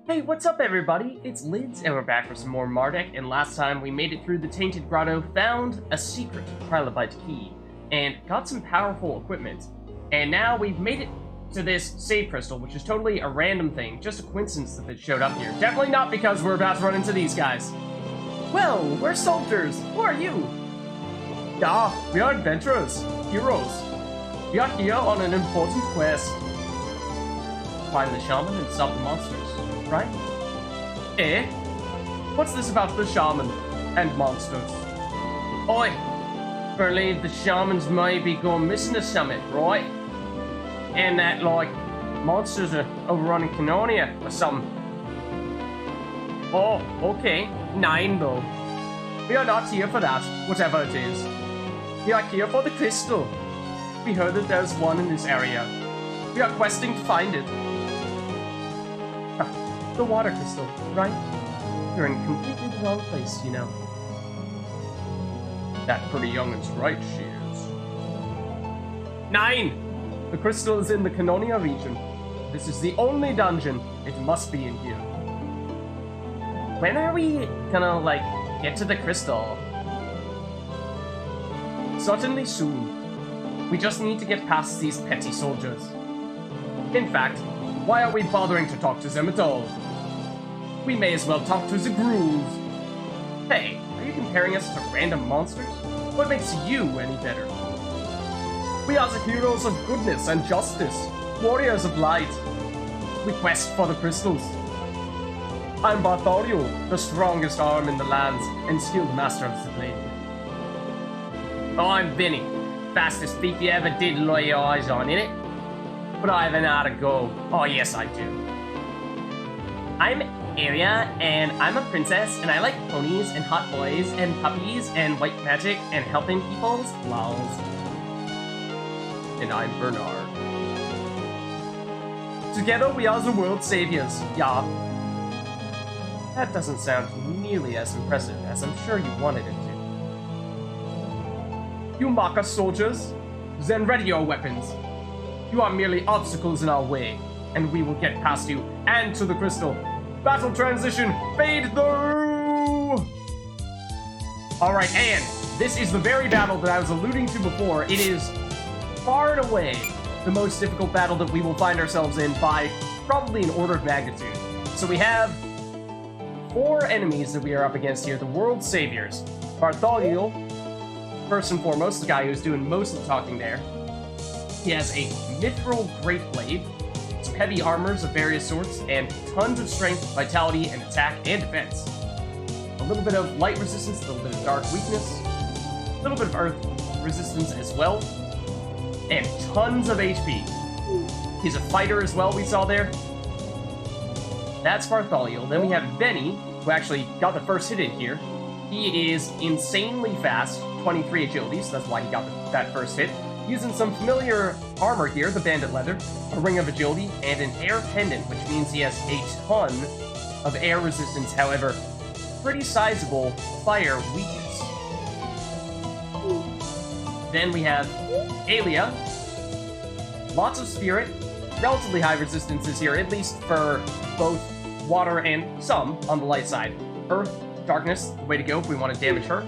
Hey, what's up everybody? It's Lids, and we're back for some more Mardek, and last time we made it through the Tainted Grotto, found a secret trilobite key, and got some powerful equipment. And now we've made it to this save crystal, which is totally a random thing, just a coincidence that it showed up here. Definitely not because we're about to run into these guys. Well, we're soldiers. Who are you? Yeah, we are adventurers, heroes. We are here on an important quest. Find the shaman and stop the monsters. Right? Eh? What's this about the shaman and monsters? Oi! Believe the shamans may be going missing or something, right? And that, like, monsters are overrunning Canonia or something. Oh, okay. 9 though. We are not here for that, whatever it is. We are here for the crystal. We heard that there's one in this area. We are questing to find it. The water crystal, right? You're in completely the wrong place, you know. That pretty youngin's right, she is. 9! The crystal is in the Canonia region. This is the only dungeon. It must be in here. When are we gonna, like, get to the crystal? Certainly soon. We just need to get past these petty soldiers. In fact, why are we bothering to talk to them at all? We may as well talk to the grooves. Hey, are you comparing us to random monsters? What makes you any better? We are the heroes of goodness and justice, warriors of light. We quest for the crystals. I'm Bartholomew, the strongest arm in the lands and skilled master of the blade. Oh, I'm Vinny, fastest thief you ever did lay your eyes on, innit? But I haven't had a go. Oh, yes, I do. I'm Aria, and I'm a princess, and I like ponies, and hot boys, and puppies, and white magic, and helping people's lols. And I'm Bernard. Together we are the world's saviors, yeah. That doesn't sound nearly as impressive as I'm sure you wanted it to. You mock us, soldiers? Then ready your weapons. You are merely obstacles in our way, and we will get past you and to the crystal. Battle transition, fade through! Alright, and this is the very battle that I was alluding to before. It is far and away the most difficult battle that we will find ourselves in by probably an order of magnitude. So we have 4 enemies that we are up against here, the world's saviors. Bartholomew, first and foremost, the guy who's doing most of the talking there. He has a mithril great blade, some heavy armors of various sorts, and tons of strength, vitality, and attack and defense. A little bit of light resistance, a little bit of dark weakness, a little bit of earth resistance as well, and tons of HP. He's a fighter as well, we saw there. That's Bartholomew. Then we have Benny, who actually got the first hit in here. He is insanely fast, 23 agility, so that's why he got that first hit. Using some familiar armor here, the bandit leather, a ring of agility, and an air pendant, which means he has a ton of air resistance, however, pretty sizable fire weakness. Then we have Alia. Lots of spirit, relatively high resistances here, at least for both water and some on the light side. Earth, darkness, the way to go if we want to damage her.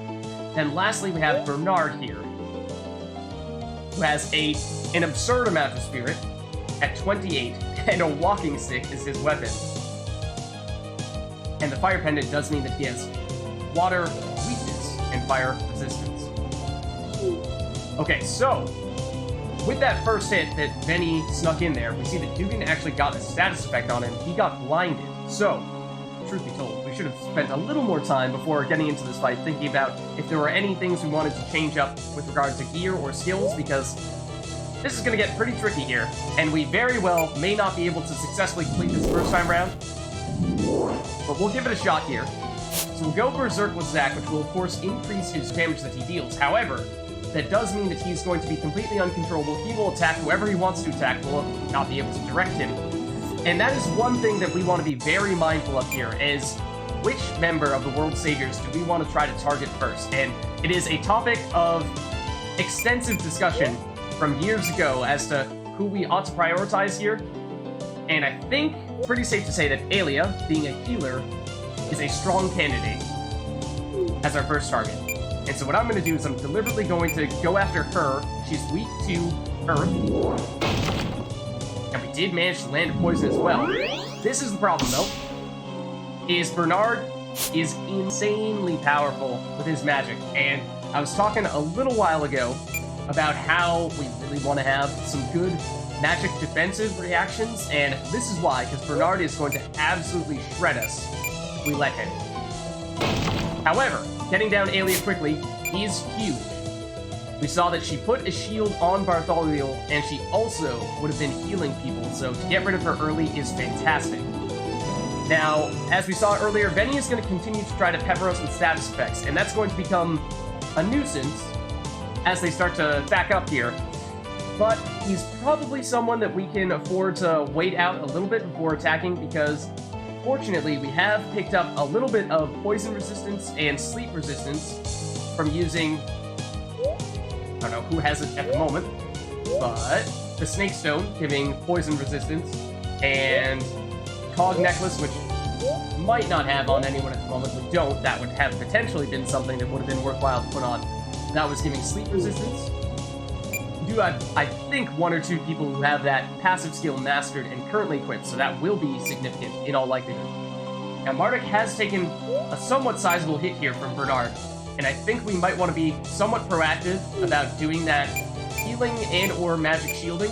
And lastly, we have Bernard here, who has an absurd amount of spirit at 28, and a walking stick is his weapon. And the fire pendant does mean that he has water weakness and fire resistance. Okay, so with that first hit that Benny snuck in there, we see that Dugan actually got a status effect on him. He got blinded. So, truth be told, we should have spent a little more time before getting into this fight thinking about if there were any things we wanted to change up with regard to gear or skills, because this is going to get pretty tricky here, and we very well may not be able to successfully complete this first time round, but we'll give it a shot here. So we'll go Berserk with Zack, which will of course increase his damage that he deals. However, that does mean that he's going to be completely uncontrollable. He will attack whoever he wants to attack, will not be able to direct him. And that is one thing that we want to be very mindful of here, is which member of the World Saviors do we want to try to target first? And it is a topic of extensive discussion from years ago as to who we ought to prioritize here. And I think pretty safe to say that Aelia, being a healer, is a strong candidate as our first target. And so what I'm going to do is I'm deliberately going to go after her. She's weak to Earth. And we did manage to land a poison as well. This is the problem, though, is Bernard is insanely powerful with his magic. And I was talking a little while ago about how we really want to have some good magic defensive reactions, and this is why, because Bernard is going to absolutely shred us if we let him. However, getting down Aelia quickly is huge. We saw that she put a shield on Bartholomew, and she also would have been healing people, so to get rid of her early is fantastic. Now, as we saw earlier, Venny is going to continue to try to pepper us with status effects, and that's going to become a nuisance as they start to back up here. But he's probably someone that we can afford to wait out a little bit before attacking, because fortunately we have picked up a little bit of poison resistance and sleep resistance from using, I don't know who has it at the moment, but the Snake Stone giving poison resistance, and Cog Necklace, which might not have on anyone at the moment. We don't. That would have potentially been something that would have been worthwhile to put on. That was giving sleep resistance. We do have, I think, one or two people who have that passive skill mastered and currently equipped, so that will be significant in all likelihood. Now, Mardek has taken a somewhat sizable hit here from Bernard, and I think we might want to be somewhat proactive about doing that healing and or magic shielding.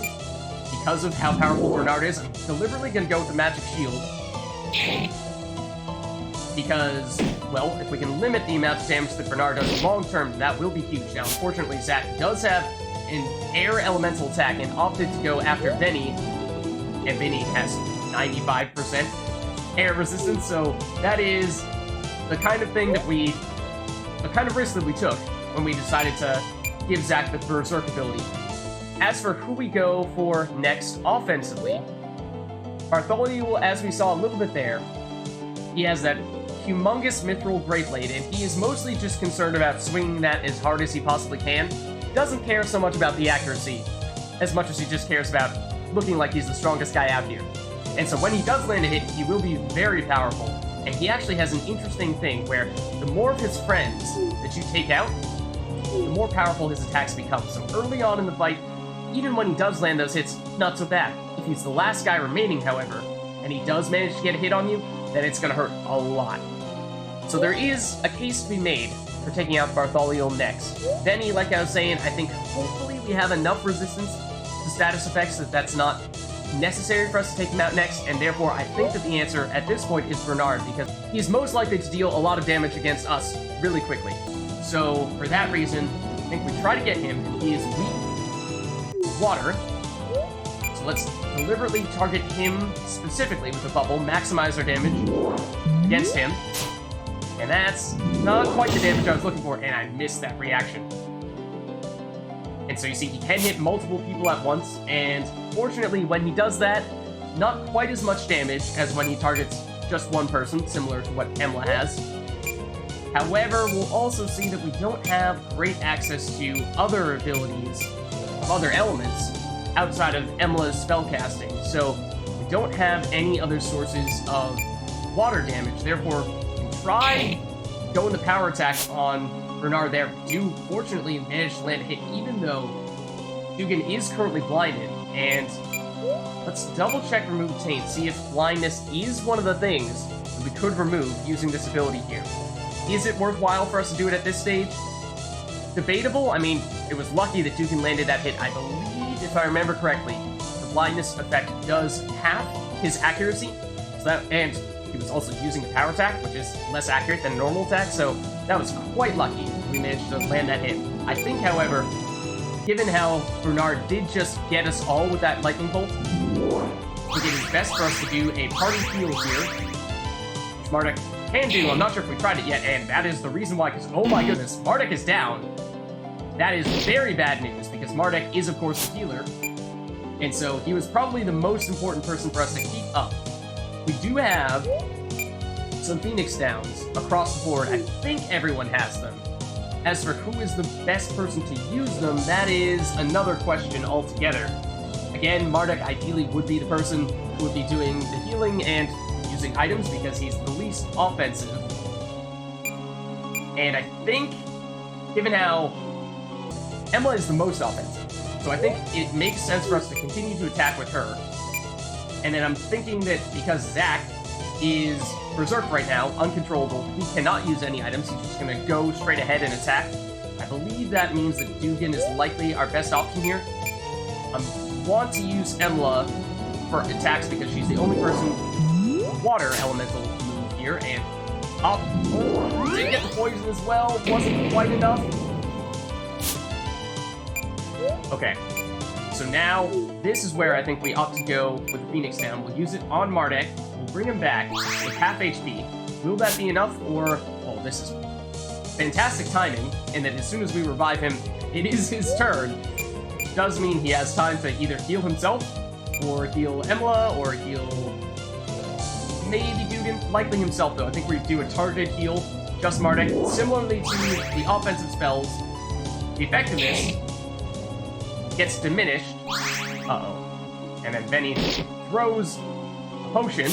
Because of how powerful Bernard is, I'm deliberately going to go with the magic shield. Because, well, if we can limit the amount of damage that Bernard does long term, that will be huge. Now, unfortunately, Zach does have an air elemental attack and opted to go after Venny, and Venny has 95% air resistance, so that is the kind of thing that the kind of risk that we took when we decided to give Zach the Berserk ability. As for who we go for next offensively, Bartholomew, as we saw a little bit there, he has that humongous Mithril Great Blade, and he is mostly just concerned about swinging that as hard as he possibly can. Doesn't care so much about the accuracy, as much as he just cares about looking like he's the strongest guy out here. And so when he does land a hit, he will be very powerful. And he actually has an interesting thing where the more of his friends that you take out, the more powerful his attacks become. So early on in the fight, even when he does land those hits, not so bad. If he's the last guy remaining, however, and he does manage to get a hit on you, then it's going to hurt a lot. So there is a case to be made for taking out Bartholomew next. Venny, like I was saying, I think hopefully we have enough resistance to status effects that that's not necessary for us to take him out next, and therefore I think that the answer at this point is Bernard, because he's most likely to deal a lot of damage against us really quickly. So for that reason, I think we try to get him, and he is weak to water. So let's deliberately target him specifically with a bubble, maximize our damage against him. And that's not quite the damage I was looking for, and I missed that reaction. And so you see, he can hit multiple people at once, and fortunately, when he does that, not quite as much damage as when he targets just one person, similar to what Emla has. However, we'll also see that we don't have great access to other abilities of other elements outside of Emla's spellcasting, so we don't have any other sources of water damage. Therefore, we can try going the power attack on Bernard there. Do fortunately manage to land a hit, even though Dugan is currently blinded. And let's double check remove taint, see if blindness is one of the things that we could remove using this ability here. Is it worthwhile for us to do it at this stage? Debatable. I mean, it was lucky that Dugan landed that hit. I believe, if I remember correctly, the blindness effect does half his accuracy. So that, and he was also using a power attack, which is less accurate than a normal attack, so that was quite lucky we managed to land that hit. I think, however, given how Bernard did just get us all with that lightning bolt, it is best for us to do a party heal here, which Mardek can do. I'm not sure if we tried it yet, and that is the reason why, because, oh my goodness, Mardek is down. That is very bad news, because Mardek is, of course, the healer, and so he was probably the most important person for us to keep up. We do have some Phoenix Downs across the board. I think everyone has them. As for who is the best person to use them, that is another question altogether. I Again, Mardek ideally would be the person who would be doing the healing and using items because he's the least offensive. And I think, given how Emma is the most offensive, so I think it makes sense for us to continue to attack with her. And then I'm thinking that because Zach is berserk right now, uncontrollable, he cannot use any items, he's just going to go straight ahead and attack. I believe that means that Dugan is likely our best option here. I want to use Emla for attacks because she's the only person water elemental move here, and we did get the poison as well, wasn't quite enough. Okay, so now this is where I think we ought to go with the Phoenix down. We'll use it on Mardek, we'll bring him back with half HP. Will that be enough, or... Oh, this is fantastic timing, in that as soon as we revive him, it is his turn. It does mean he has time to either heal himself, or heal Emla, or heal maybe Dugan. Likely himself, though. I think we do a targeted heal, just Mardek. Similarly to the offensive spells, the effectiveness gets diminished. Uh-oh. And then Benny throws a potion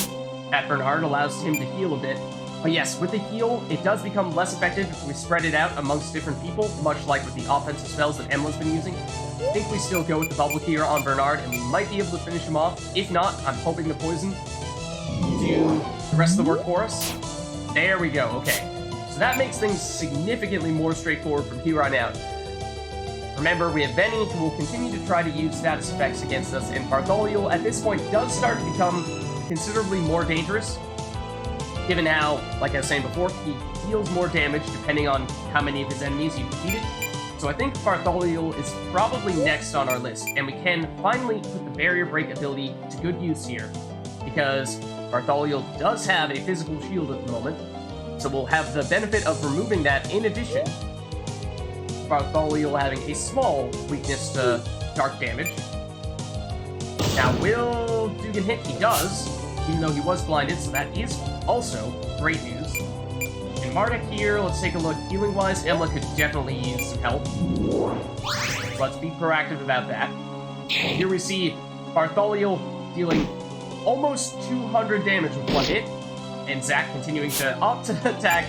at Bernard, allows him to heal a bit. But yes, with the heal, it does become less effective if we spread it out amongst different people, much like with the offensive spells that Emla's been using. I think we still go with the bubble here on Bernard, and we might be able to finish him off. If not, I'm hoping the poison do the rest of the work for us. There we go, okay. So that makes things significantly more straightforward from here on out. Remember, we have Benny, who will continue to try to use status effects against us, and Bartholomew at this point does start to become considerably more dangerous, given how, like I was saying before, he deals more damage depending on how many of his enemies you defeated. So I think Bartholomew is probably next on our list, and we can finally put the barrier break ability to good use here, because Bartholomew does have a physical shield at the moment, so we'll have the benefit of removing that in addition. Bartholomew having a small weakness to dark damage. Now, will Dugan hit? He does, even though he was blinded, so that is also great news. And Mardek here, let's take a look. Healing-wise, Emla could definitely use some help. So let's be proactive about that. Here we see Bartholomew dealing almost 200 damage with one hit, and Zach continuing to opt to attack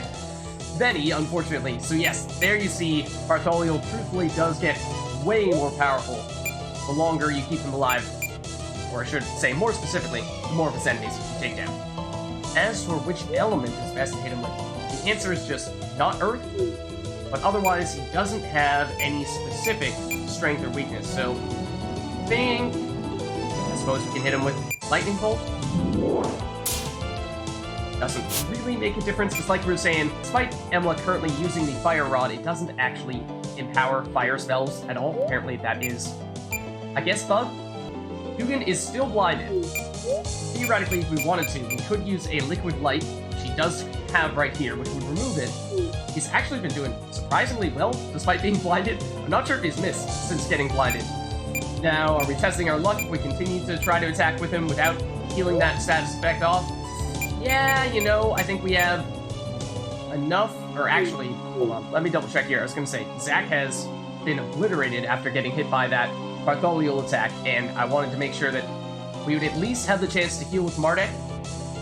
Benny, unfortunately. So yes, there you see, Bartholomew truthfully does get way more powerful the longer you keep him alive. Or I should say, more specifically, the more of his enemies you take down. As for which element is best to hit him with, the answer is just not Earth, but otherwise he doesn't have any specific strength or weakness, so I suppose we can hit him with Lightning Bolt. Doesn't really make a difference, because like we were saying, despite Emla currently using the Fire Rod, it doesn't actually empower fire spells at all. Apparently that is, I guess, bug. Dugan is still blinded. Theoretically, if we wanted to, we could use a Liquid Light, which he does have right here, which would remove it. He's actually been doing surprisingly well, despite being blinded. I'm not sure if he's missed since getting blinded. Now, are we testing our luck if we continue to try to attack with him without healing that status effect off? Yeah, you know, I think we have enough, or actually, hold on, let me double check here. I was going to say, Zach has been obliterated after getting hit by that Bartholomew attack, and I wanted to make sure that we would at least have the chance to heal with Mardek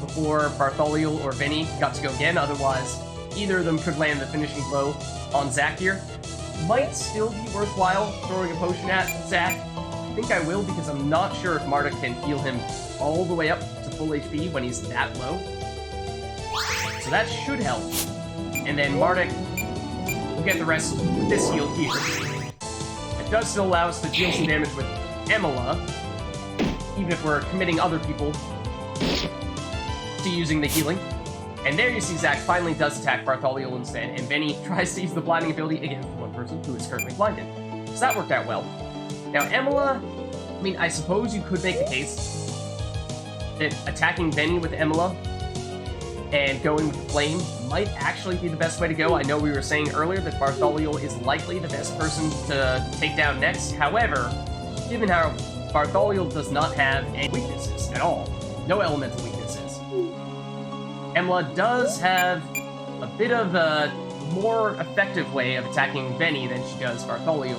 before Bartholomew or Vinny got to go again. Otherwise, either of them could land the finishing blow on Zach here. Might still be worthwhile throwing a potion at Zach. I think I will, because I'm not sure if Mardek can heal him all the way up to full HP when he's that low. So that should help. And then Mardek will get the rest with this heal here. It does still allow us to deal some damage with Emla, even if we're committing other people to using the healing. And there you see Zach finally does attack Bartholomew instead, and Benny tries to use the blinding ability against one person who is currently blinded. So that worked out well. Now Emla, I mean, I suppose you could make the case that attacking Benny with Emla and going with the Flame might actually be the best way to go. I know we were saying earlier that Bartholomew is likely the best person to take down next. However, given how Bartholomew does not have any weaknesses at all, no elemental weaknesses, Emla does have a bit of a more effective way of attacking Benny than she does Bartholomew.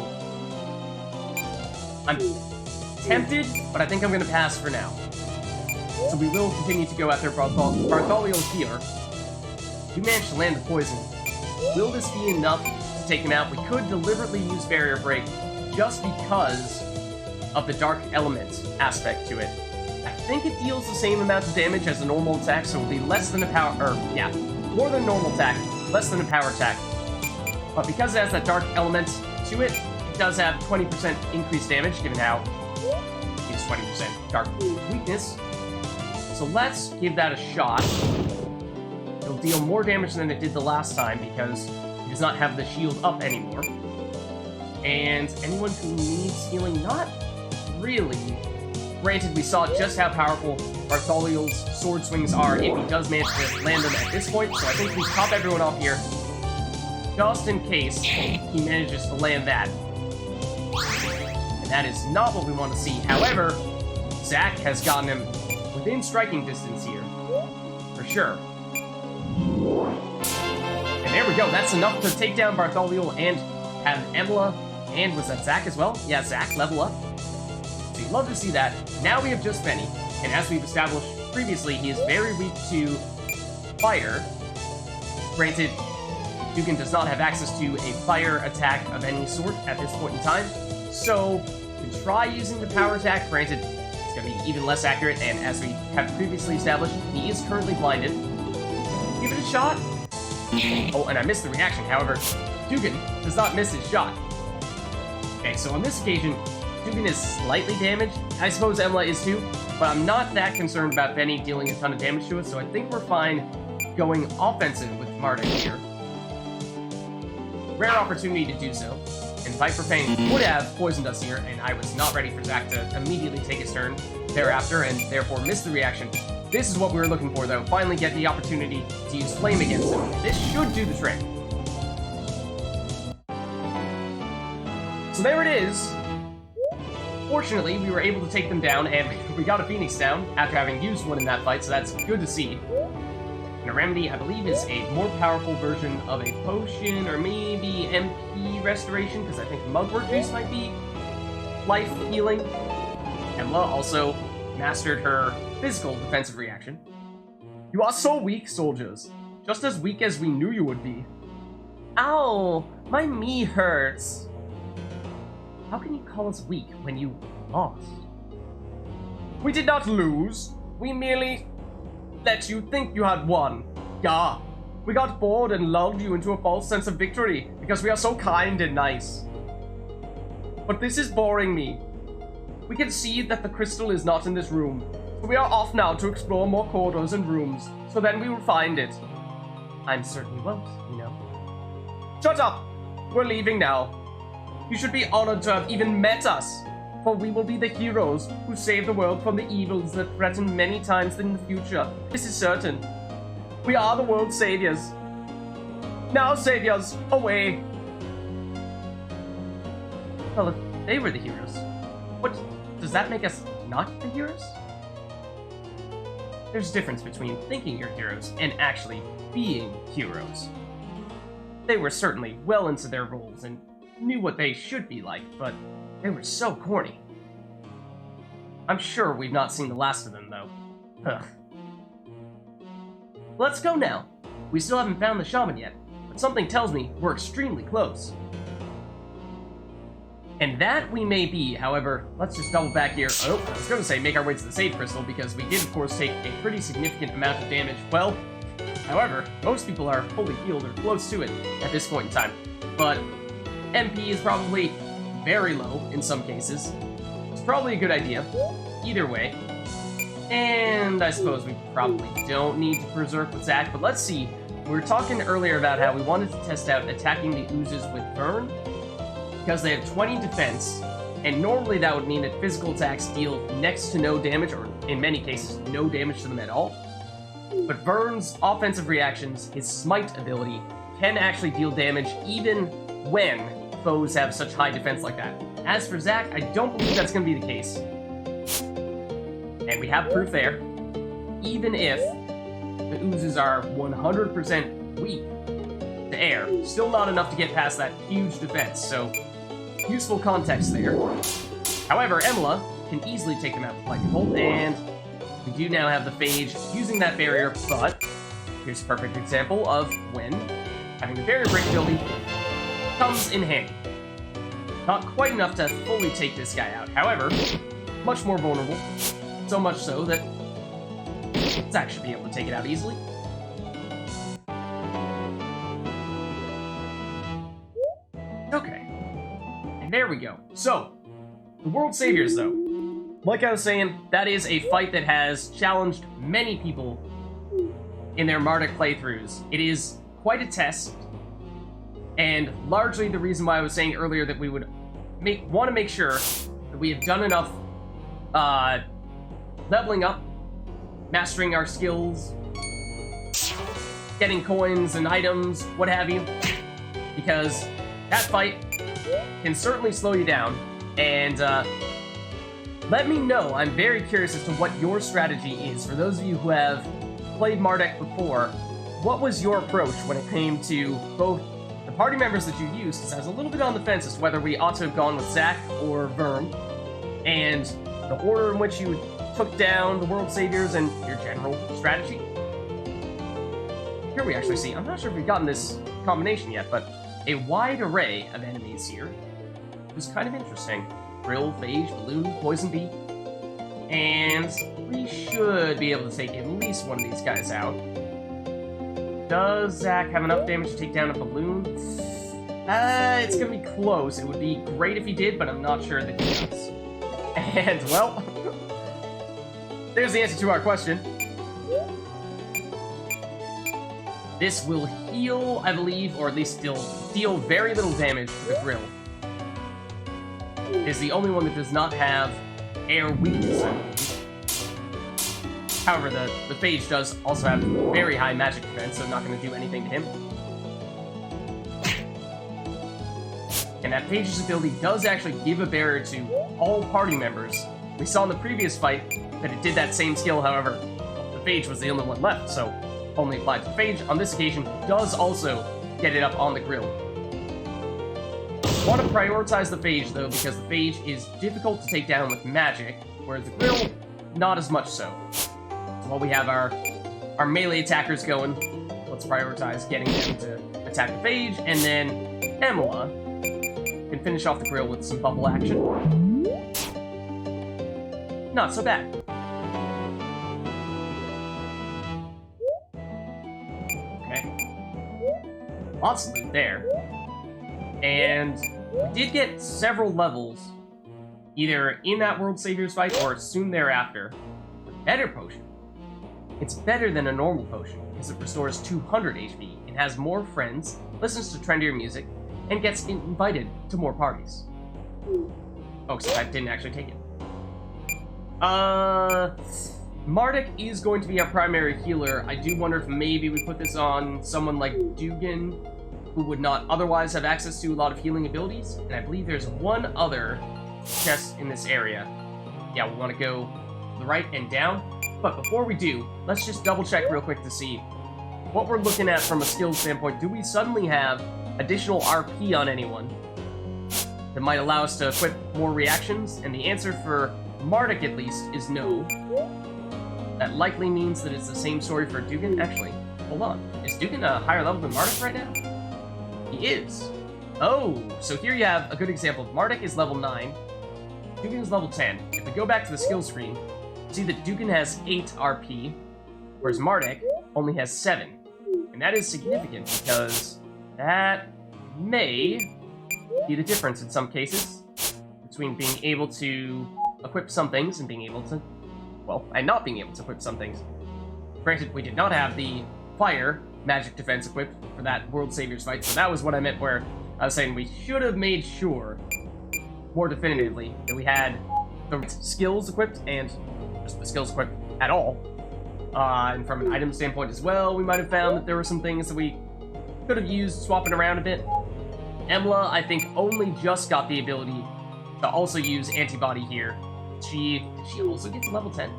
tempted, but I think I'm going to pass for now. So we will continue to go after Bartholomew here. We managed to land the poison. Will this be enough to take him out? We could deliberately use Barrier Break just because of the Dark Element aspect to it. I think it deals the same amount of damage as a normal attack, so it'll be less than a power... more than a normal attack, less than a power attack. But because it has that Dark Element to it, it does have 20% increased damage, given how it's 20% Dark Weakness. So let's give that a shot. It'll deal more damage than it did the last time because it does not have the shield up anymore. And anyone who needs healing, not really. Granted, we saw just how powerful Bartholomew's sword swings are if he does manage to land them at this point, so I think we top everyone off here just in case he manages to land that. And that is not what we want to see. However, Zack has gotten him within striking distance here, for sure. And there we go, that's enough to take down Bartholomew and have Emla, and was that Zack as well? Yeah, Zack level up. So you'd love to see that. Now we have just Benny, and as we've established previously, he is very weak to fire. Granted, Dugan does not have access to a fire attack of any sort at this point in time, so we try using the power attack. Granted, it's going to be even less accurate, and as we have previously established, he is currently blinded. Give it a shot. Oh, and I missed the reaction. However, Dugan does not miss his shot. Okay, so on this occasion, Dugan is slightly damaged. I suppose Emla is too, but I'm not that concerned about Benny dealing a ton of damage to us, so I think we're fine going offensive with Mardek here. Rare opportunity to do so, and Viper Fang would have poisoned us here, and I was not ready for Zack to immediately take his turn thereafter, and therefore missed the reaction. This is what we were looking for, though. Finally get the opportunity to use Flame against him. This should do the trick. So there it is. Fortunately, we were able to take them down, and we got a Phoenix down after having used one in that fight, so that's good to see. And a Remedy, I believe, is a more powerful version of a potion, or maybe MP restoration, because I think Mugwort Juice might be life healing. Emla also mastered her physical defensive reaction. You are so weak, soldiers. Just as weak as we knew you would be. Ow! My knee hurts. How can you call us weak when you lost? We did not lose. We merely let you think you had won. Gah. We got bored and lulled you into a false sense of victory because we are so kind and nice. But this is boring me. We can see that the crystal is not in this room. So we are off now to explore more corridors and rooms, so then we will find it. I certainly won't, you know. Shut up! We're leaving now. You should be honored to have even met us, for we will be the heroes who save the world from the evils that threaten many times in the future. This is certain. We are the world's saviors. Now, saviors, away! Well, if they were the heroes, what, does that make us not the heroes? There's a difference between thinking you're heroes and actually being heroes. They were certainly well into their roles and knew what they should be like, but they were so corny. I'm sure we've not seen the last of them, though. Ugh. Let's go now. We still haven't found the shaman yet, but something tells me we're extremely close. And that we may be, however, let's just double back here. Oh, I was going to say make our way to the save crystal, because we did, of course, take a pretty significant amount of damage. Well, however, most people are fully healed or close to it at this point in time. But MP is probably very low in some cases. It's probably a good idea, either way. And I suppose we probably don't need to berserk with Zack, but let's see. We were talking earlier about how we wanted to test out attacking the oozes with Burn, because they have 20 defense, and normally that would mean that physical attacks deal next to no damage, or in many cases, no damage to them at all. But Vern's offensive reactions, his Smite ability, can actually deal damage even when foes have such high defense like that. As for Zack, I don't believe that's going to be the case. And we have proof there. Even if the oozes are 100% weak to air, still not enough to get past that huge defense, so useful context there. However, Emla can easily take them out with Lightning Bolt, and we do now have the Phage using that barrier, but here's a perfect example of when having the barrier break ability comes in handy. Not quite enough to fully take this guy out, however, much more vulnerable, so much so that Zach should be able to take it out easily. Okay. And there we go. So, the World Saviors, though. Like I was saying, that is a fight that has challenged many people in their Mardek playthroughs. It is quite a test, and largely the reason why I was saying earlier that we would want to make sure that we have done enough leveling up, mastering our skills, getting coins and items, what have you, because that fight can certainly slow you down. And let me know, I'm very curious as to what your strategy is. For those of you who have played Mardek before, what was your approach when it came to both the party members that you used? Because I was a little bit on the fence as to whether we ought to have gone with Zach or Verm, and the order in which you took down the World Saviors and your general strategy. Here we actually see, I'm not sure if we've gotten this combination yet, but a wide array of enemies here. It's kind of interesting. Grill, Phage, Balloon, Poison Bee. And we should be able to take at least one of these guys out. Does Zach have enough damage to take down a Balloon? It's gonna be close. It would be great if he did, but I'm not sure that he does. And, well, there's the answer to our question. This will heal, I believe, or at least still deal very little damage to the Grill. It is the only one that does not have air weakness, I believe. However, the Phage does also have very high magic defense, so I'm not going to do anything to him. And that Phage's ability does actually give a barrier to all party members. We saw in the previous fight that it did that same skill, however, the Phage was the only one left, so only applied to the Phage. On this occasion, does also get it up on the Grill. Want to prioritize the Phage, though, because the Phage is difficult to take down with magic, whereas the Grill, not as much so. So while we have our melee attackers going, let's prioritize getting them to attack the Phage, and then Emila can finish off the Grill with some bubble action. Not so bad. Okay. Lots of loot there. And we did get several levels, either in that World Saviors fight or soon thereafter. A better potion. It's better than a normal potion, because it restores 200 HP, and has more friends, listens to trendier music, and gets invited to more parties. Oh, except I didn't actually take it. Mardek is going to be our primary healer. I do wonder if maybe we put this on someone like Dugan, who would not otherwise have access to a lot of healing abilities. And I believe there's one other chest in this area. Yeah, we want to go to the right and down. But before we do, let's just double check real quick to see what we're looking at from a skills standpoint. Do we suddenly have additional RP on anyone that might allow us to equip more reactions? And the answer for Mardek, at least, is no. That likely means that it's the same story for Dugan. Actually, hold on. Is Dugan a higher level than Mardek right now? He is. Oh, so here you have a good example. Mardek is level 9. Dugan is level 10. If we go back to the skill screen, see that Dugan has 8 RP, whereas Mardek only has 7. And that is significant because that may be the difference in some cases between being able to equip some things and being able to, well, and not being able to equip some things. Granted, we did not have the fire magic defense equipped for that World Saviors fight, so that was what I meant where I was saying we should have made sure more definitively that we had the right skills equipped and just the skills equipped at all. And from an item standpoint as well, we might have found that there were some things that we could have used swapping around a bit. Emila, I think, only just got the ability to also use antibody here. She also gets level 10.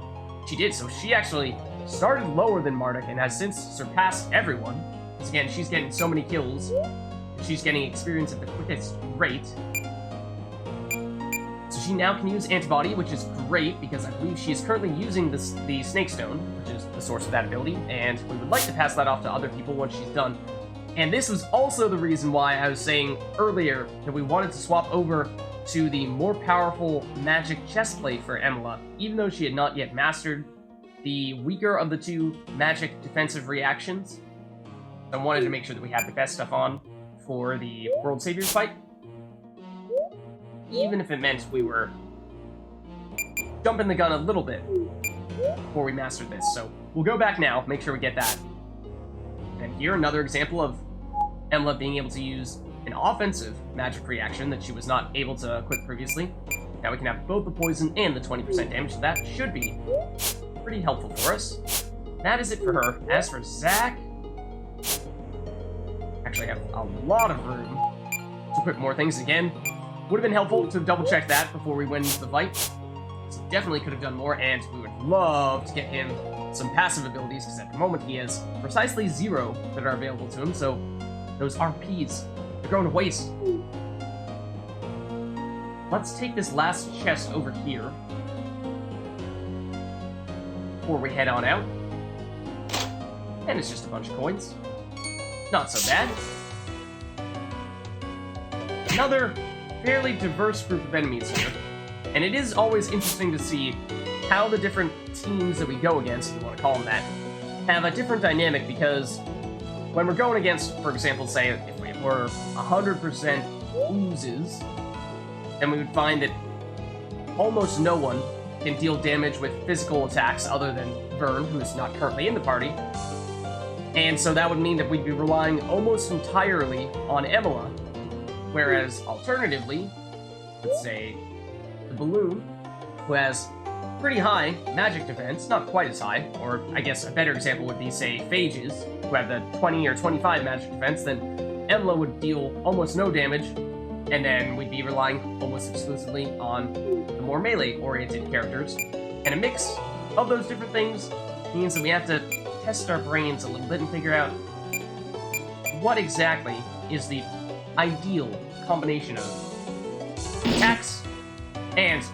She did, so she actually started lower than Mardek and has since surpassed everyone. Because again, she's getting so many kills. She's getting experience at the quickest rate. So she now can use Antibody, which is great, because I believe she is currently using the Snake Stone, which is the source of that ability, and we would like to pass that off to other people once she's done. And this was also the reason why I was saying earlier that we wanted to swap over to the more powerful magic chestplate for Emmela, even though she had not yet mastered the weaker of the two magic defensive reactions. I wanted to make sure that we had the best stuff on for the World Saviors fight, even if it meant we were jumping the gun a little bit before we mastered this. So we'll go back now, make sure we get that. And here, another example of Emmela being able to use an offensive magic reaction that she was not able to equip previously. Now we can have both the poison and the 20% damage, so that should be pretty helpful for us. That is it for her. As for Zack, actually I have a lot of room to equip more things again. Would have been helpful to double check that before we went into the fight. So definitely could have done more, and we would love to get him some passive abilities, because at the moment he has precisely 0 that are available to him, so those RPs, they're going to waste. Let's take this last chest over here before we head on out. And it's just a bunch of coins. Not so bad. Another fairly diverse group of enemies here, and it is always interesting to see how the different teams that we go against, if you want to call them that, have a different dynamic, because when we're going against, for example, say, if we were 100% oozes, then we would find that almost no one can deal damage with physical attacks other than Vern, who is not currently in the party. And so that would mean that we'd be relying almost entirely on Emmela, whereas alternatively, let's say the Balloon, who has pretty high magic defense, not quite as high, or I guess a better example would be, say, Phages, who have the 20 or 25 magic defense, then Emmela would deal almost no damage, and then we'd be relying almost exclusively on the more melee-oriented characters. And a mix of those different things means that we have to test our brains a little bit and figure out what exactly is the ideal combination of attacks and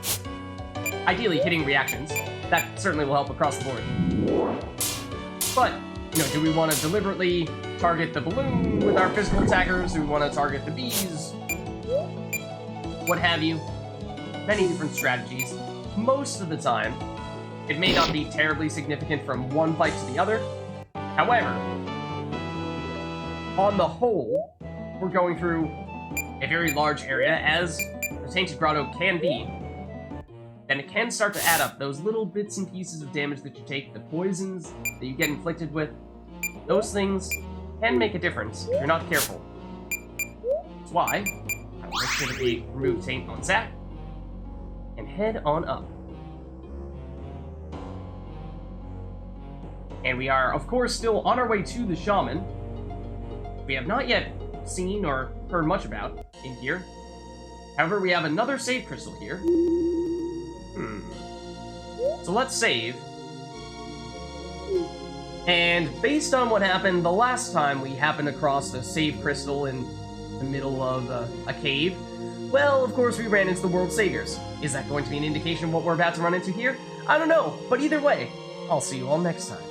ideally hitting reactions. That certainly will help across the board. But, do we want to deliberately target the Balloon with our physical attackers? Do we want to target the bees? What have you? Many different strategies. Most of the time, it may not be terribly significant from one fight to the other. However, on the whole, we're going through a very large area, as the Tainted Grotto can be, then it can start to add up. Those little bits and pieces of damage that you take, the poisons that you get inflicted with, those things can make a difference if you're not careful. That's why I will make sure that we remove Taint on Zack and head on up. And we are, of course, still on our way to the Shaman. We have not yet seen or heard much about in here. However, we have another save crystal here. So let's save. And based on what happened the last time we happened across the save crystal in the middle of a cave, well, of course, we ran into the World Saviors. Is that going to be an indication of what we're about to run into here? I don't know, but either way, I'll see you all next time.